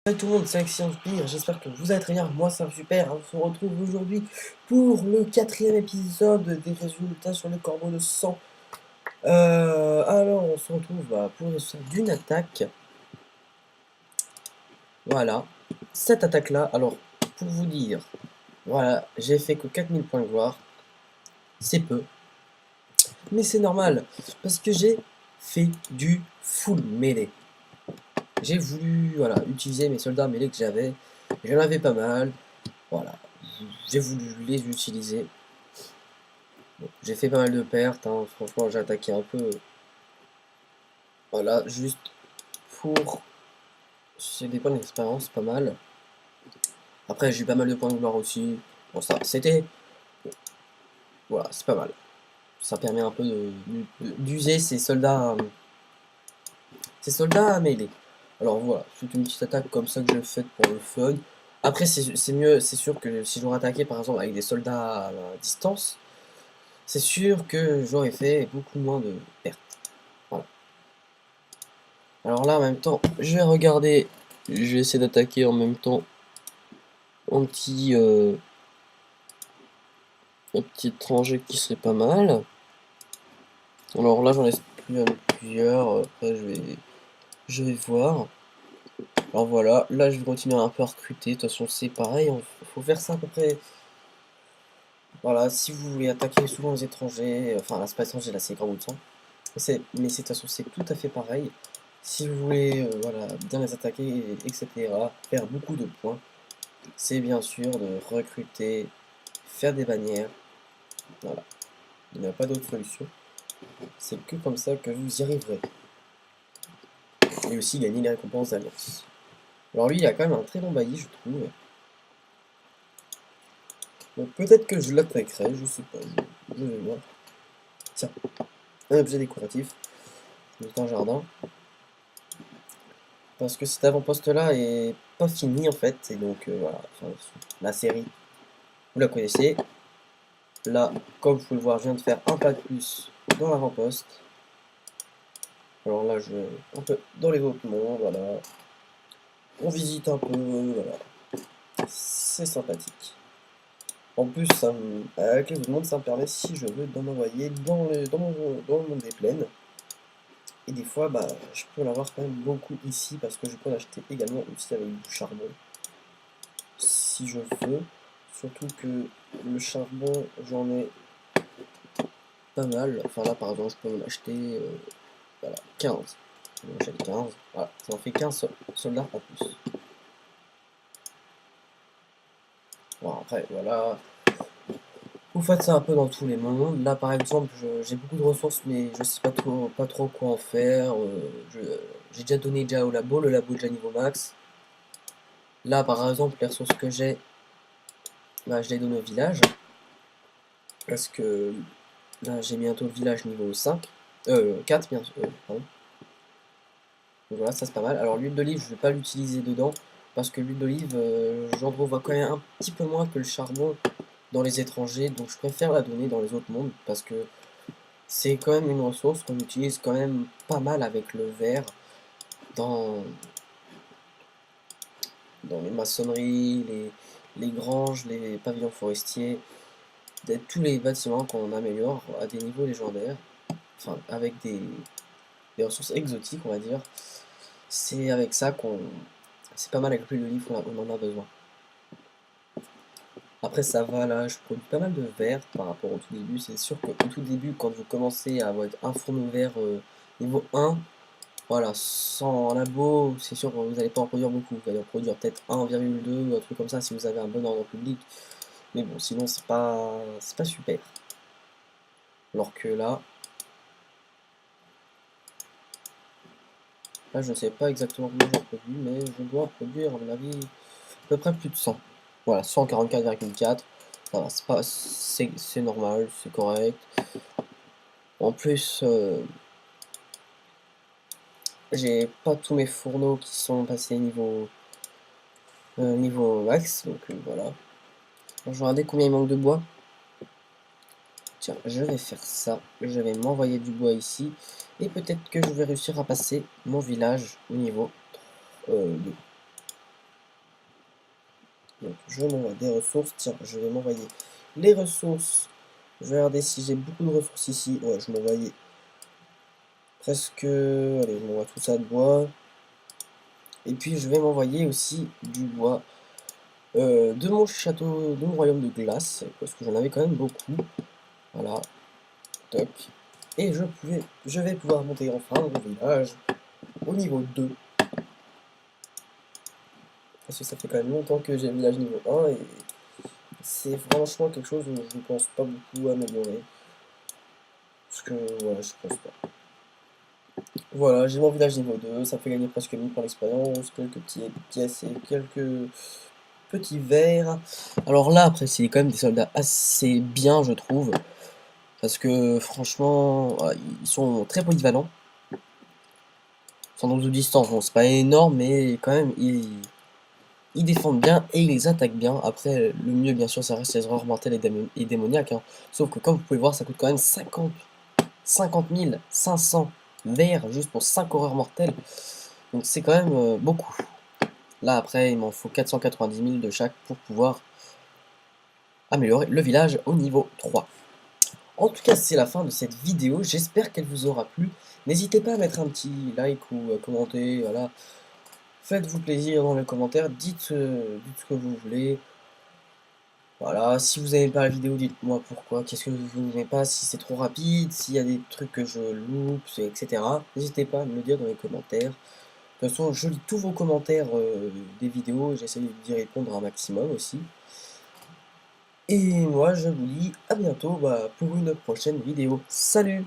Salut tout le monde, c'est Axiom Spire, j'espère que vous allez très bien, moi ça va super, on se retrouve aujourd'hui pour le 4e épisode des résultats sur le corbeau de sang. Alors on se retrouve pour le résultat d'une attaque, voilà, cette attaque là, alors pour vous dire, voilà, j'ai fait que 4000 points de gloire, c'est peu, mais c'est normal, parce que j'ai fait du full mêlée. J'ai voulu, voilà, utiliser mes soldats mêlés que j'avais, j'en avais pas mal, voilà, j'ai voulu les utiliser. Bon, j'ai fait pas mal de pertes, hein. Franchement j'ai attaqué un peu, voilà, juste pour c'est des points d'expérience, pas mal. Après j'ai eu pas mal de points de gloire aussi, bon ça, c'était, voilà, c'est pas mal. Ça permet un peu d'user ces soldats à mêler. Alors voilà, c'est une petite attaque comme ça que j'ai faite pour le fun. Après c'est mieux, c'est sûr que si j'aurais attaqué par exemple avec des soldats à distance, c'est sûr que j'aurais fait beaucoup moins de pertes. Voilà. Alors là, en même temps, je vais regarder. Je vais essayer d'attaquer en même temps un petit étranger qui serait pas mal. Alors là, j'en laisse plusieurs. Après, je vais voir. Alors voilà, là, je vais continuer un peu à recruter. De toute façon, c'est pareil. Faut faire ça à peu près. Voilà, si vous voulez attaquer souvent les étrangers, enfin, là, c'est pas étranger, là, c'est grand bout de sang. Mais de toute façon, c'est tout à fait pareil. Si vous voulez, voilà, bien les attaquer, etc., faire beaucoup de points, c'est bien sûr de recruter, faire des bannières, voilà. Il n'y a pas d'autre solution. C'est que comme ça que vous y arriverez. Et aussi gagner les récompenses d'alliance. Alors lui, il a quand même un très bon bailli, je trouve. Donc peut-être que je l'attaquerai, je sais pas, je vais voir. Tiens, un objet décoratif, c'est un jardin. Parce que cet avant-poste-là est pas fini en fait, et donc voilà, enfin, la série, vous la connaissez. Là, comme vous pouvez le voir, je viens de faire un pas de plus dans l'avant-poste. Alors là, je vais un peu dans les autres mondes, voilà. On visite un peu, voilà. C'est sympathique. En plus, avec les autres mondes, ça me permet, si je veux, d'en envoyer dans le monde des plaines. Et des fois, je peux en avoir quand même beaucoup ici, parce que je peux en acheter également aussi avec du charbon. Si je veux. Surtout que le charbon, j'en ai pas mal. Enfin là, par exemple, je peux en acheter voilà, 15. J'en achète 15. Voilà, ça en fait 15 soldats en plus. Bon, après, voilà. Vous faites ça un peu dans tous les mondes. Là, par exemple, j'ai beaucoup de ressources, mais je sais pas trop quoi en faire. J'ai déjà donné au labo, le labo est déjà niveau max. Là, par exemple, les ressources que j'ai, je les donne au village. Parce que là, j'ai bientôt le village niveau 5. 4, bien sûr. Pardon. Donc voilà, ça c'est pas mal. Alors, l'huile d'olive, je vais pas l'utiliser dedans. Parce que l'huile d'olive, j'en trouve quand même un petit peu moins que le charbon dans les étrangers. Donc, je préfère la donner dans les autres mondes. Parce que c'est quand même une ressource qu'on utilise quand même pas mal avec le verre dans, dans les maçonneries, les granges, les pavillons forestiers, tous les bâtiments qu'on améliore à des niveaux légendaires, enfin avec des ressources exotiques on va dire, c'est avec ça qu'on... C'est pas mal avec l'huile d'olive on en a besoin. Après ça va là, je produis pas mal de verre par rapport au tout début, c'est sûr qu'au tout début quand vous commencez à avoir un fourneau vert niveau 1, voilà, sans labo, c'est sûr que vous n'allez pas en produire beaucoup. Vous allez en produire peut-être 1,2 ou un truc comme ça si vous avez un bon ordre public. Mais bon, sinon c'est pas super. Alors que là je sais pas exactement combien j'en produis, mais je dois produire à mon avis à peu près plus de 100. Voilà, 144,4. Ça va, c'est normal, c'est correct. En plus, j'ai pas tous mes fourneaux qui sont passés niveau max, donc voilà. Je vais regarder combien il manque de bois. Tiens, je vais faire ça. Je vais m'envoyer du bois ici. Et peut-être que je vais réussir à passer mon village au niveau 2. Donc je m'envoie des ressources. Tiens, je vais m'envoyer les ressources. Je vais regarder si j'ai beaucoup de ressources ici. Ouais, je m'envoyais presque... Allez, je m'envoie tout ça de bois. Et puis je vais m'envoyer aussi du bois de mon château, de mon royaume de glace. Parce que j'en avais quand même beaucoup. Voilà. Toc. Et je vais pouvoir monter enfin mon village au niveau 2. Parce que ça fait quand même longtemps que j'ai le village niveau 1 et c'est franchement quelque chose où je ne pense pas beaucoup améliorer. Parce que voilà, je pense pas. Voilà, j'ai mon village niveau 2, ça fait gagner presque 1000 pour l'expérience, quelques petites pièces et quelques petits verres. Alors là, après, c'est quand même des soldats assez bien, je trouve. Parce que franchement, ils sont très polyvalents. Sans nombre de distance, bon, c'est pas énorme, mais quand même, ils défendent bien et ils attaquent bien. Après, le mieux, bien sûr, ça reste les horreurs mortelles et démoniaques. Hein. Sauf que, comme vous pouvez voir, ça coûte quand même 50 500 verres juste pour 5 horreurs mortelles. Donc, c'est quand même beaucoup. Là, après, il m'en faut 490 000 de chaque pour pouvoir améliorer le village au niveau 3. En tout cas, c'est la fin de cette vidéo. J'espère qu'elle vous aura plu. N'hésitez pas à mettre un petit like ou à commenter. Voilà. Faites-vous plaisir dans les commentaires. Dites ce que vous voulez. Voilà, si vous n'aimez pas la vidéo, dites-moi pourquoi, qu'est-ce que vous n'aimez pas, si c'est trop rapide, s'il y a des trucs que je loupe, etc. N'hésitez pas à me le dire dans les commentaires. De toute façon, je lis tous vos commentaires des vidéos, j'essaie d'y répondre un maximum aussi. Et moi, je vous dis à bientôt pour une prochaine vidéo. Salut!